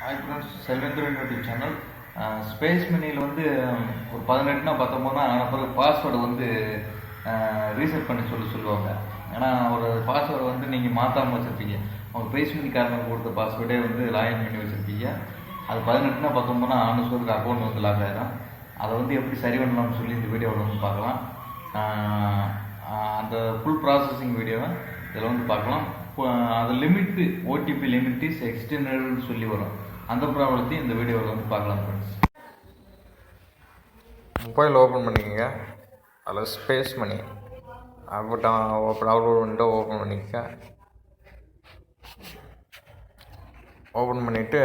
Hi friends, Selvendran YouTube channel. Space மினியில் வந்து ஒரு 18னா 19 ஆன பிறகு பாஸ்வேர்டு வந்து ரீசெட் பண்ணி சொல்லுவாங்க. ஏன்னா ஒரு பாஸ்வேர்டு வந்து நீங்கள் மாற்றாமல் வச்சுருப்பீங்க. உங்கள் ஸ்பேஸ் மினிக்காரங்க கொடுத்த பாஸ்வேர்டே வந்து லாகின் பண்ணி வச்சுருப்பீங்க. அது 18னா 19 ஆன சொல்லுக்கு அக்கௌண்ட் வந்து லாக் ஆகிடும். அதை வந்து எப்படி சரி பண்ணலாம்னு சொல்லி இந்த வீடியோவில் வந்து பார்க்கலாம். அந்த ஃபுல் ப்ராசஸிங் வீடியோவை இதில் வந்து பார்க்கலாம். அது லிமிட்டு ஓடிபி லிமிட் இஸ் எக்ஸ்டெண்டட்னு சொல்லி வரும். அந்த ப்ராப்ளத்தையும் இந்த வீடியோவில் வந்து பார்க்கலாம் ஃப்ரெண்ட்ஸ். மொபைல் ஓப்பன் பண்ணிக்கங்க. அதில் ஸ்பேஸ் மணி டவுன்லோட் பண்ணிட்டு ஓப்பன் பண்ணிக்க. ஓப்பன் பண்ணிவிட்டு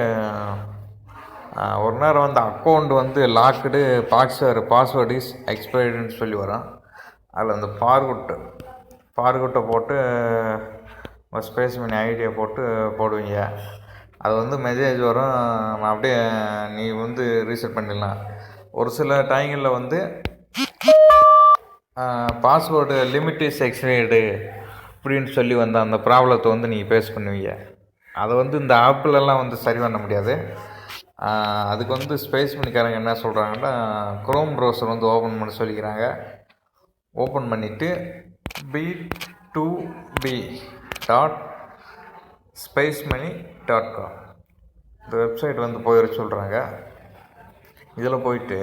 ஒரு நேரம் வந்து அக்கௌண்ட் வந்து லாக்குடு பாஸ்வேர்டு இஸ் எக்ஸ்பைர்டுன்னு சொல்லி வரும். அதில் அந்த பார்குட்டை போட்டு ஸ்பேஸ் மணி ஐடியை போடுவீங்க. அது வந்து மெசேஜ் வரும். அப்படியே நீ வந்து ரீசெட் பண்ணிடலாம். ஒரு சில டைங்களில் வந்து பாஸ்வேர்டு லிமிட் இஸ் எக்ஸ்பைர்டு அப்படின்னு சொல்லி வந்து அந்த ப்ராப்ளத்தை வந்து நீங்கள் ஃபேஸ் பண்ணுவீங்க. அதை வந்து இந்த ஆப்பிலெல்லாம் வந்து சரி பண்ண முடியாது. அதுக்கு வந்து ஸ்பேஸ் பண்ணிக்காரங்க என்ன சொல்கிறாங்கன்னா, க்ரோம் ப்ரௌசர் வந்து ஓப்பன் பண்ண சொல்லிக்கிறாங்க. ஓப்பன் பண்ணிவிட்டு b2b.spacemony.com இந்த வெப்சைட் வந்து போயிட சொல்கிறாங்க. இதில் போயிட்டு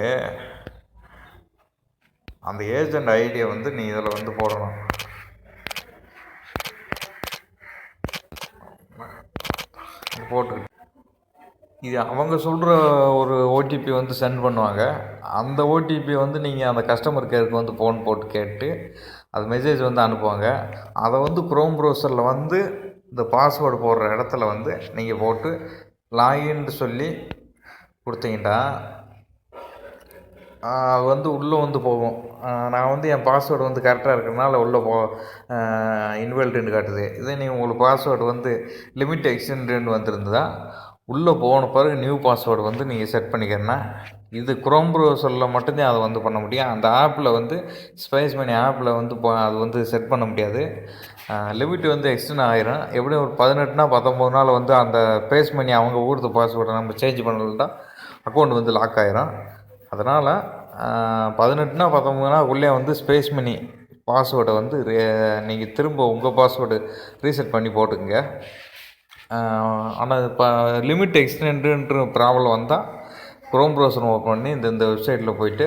அந்த ஏஜெண்ட் ஐடியை வந்து நீ இதில் வந்து போடணும். போட்டுக்கிட்டு இது அவங்க சொல்கிற ஒரு ஓடிபி வந்து சென்ட் பண்ணுவாங்க. அந்த ஓடிபி வந்து நீங்கள் அந்த கஸ்டமர் கேருக்கு வந்து ஃபோன் போட்டு கேட்டு அது மெசேஜ் வந்து அனுப்புவாங்க. அதை வந்து க்ரோம் ப்ரௌசரில் வந்து இந்த பாஸ்வேர்டு போடுற இடத்துல வந்து நீங்கள் போட்டு லாகின்னு சொல்லி கொடுத்தீங்கன்னா அது வந்து உள்ளே வந்து போகும். நான் வந்து என் பாஸ்வேர்டு வந்து கரெக்டாக இருக்கிறதுனால உள்ளே இன்வெல்ட்டுன்னு காட்டுது. இதே நீங்கள் உங்களுக்கு பாஸ்வேர்டு வந்து லிமிட் எக்ஸ்டெண்டுன்னு வந்திருந்ததா உள்ளே போன பிறகு நியூ பாஸ்வேர்டு வந்து நீங்கள் செட் பண்ணிக்கிறேன்னா இது க்ரோம் ப்ரௌசரில் மட்டும்தான் அதை வந்து பண்ண முடியும். அந்த ஆப்பில் வந்து ஸ்பேஸ் மணி ஆப்பில் வந்து அது வந்து செட் பண்ண முடியாது. லிமிட் வந்து எக்ஸ்டெண்ட் ஆகிரும். எப்படியும் ஒரு 18னா 19 நாள் வந்து அந்த ஸ்பேஸ் மணி அவங்க கொடுத்த பாஸ்வேர்டை நம்ம சேஞ்ச் பண்ணலாம், அக்கௌண்ட் வந்து லாக் ஆகிரும். அதனால் 18னா 19 நாளுக்குள்ளே வந்து ஸ்பேஸ் மணி பாஸ்வேர்டை வந்து நீங்கள் திரும்ப உங்கள் பாஸ்வேர்டு ரீசெட் பண்ணி போட்டுக்குங்க. ஆனால் இப்போ லிமிட் எக்ஸ்டெண்டுன்ற ப்ராப்ளம் வந்தால் க்ரோம் ப்ரௌசர் ஓப்பன் பண்ணி இந்த வெப்சைட்டில் போயிட்டு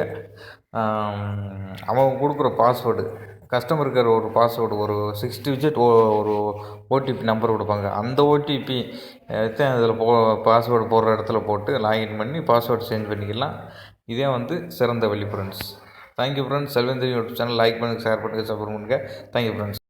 அவங்க கொடுக்குற பாஸ்வேர்டு கஸ்டமர் கேர் ஒரு பாஸ்வேர்டு ஒரு 6 டிஜிட் ஒரு ஓடிபி நம்பர் கொடுப்பாங்க. அந்த ஓடிபி இதில் பாஸ்வேர்டு போடுற இடத்துல போட்டு லாகின் பண்ணி பாஸ்வேர்டு சேஞ்ச் பண்ணிக்கலாம். இதே வந்து சிறந்த வழி friends. Thank you friends. Selvendran YouTube channel like பண்ணுங்கள், ஷேர் பண்ணுங்கள், சப்போர்ட் பண்ணுங்கள். Thank you friends.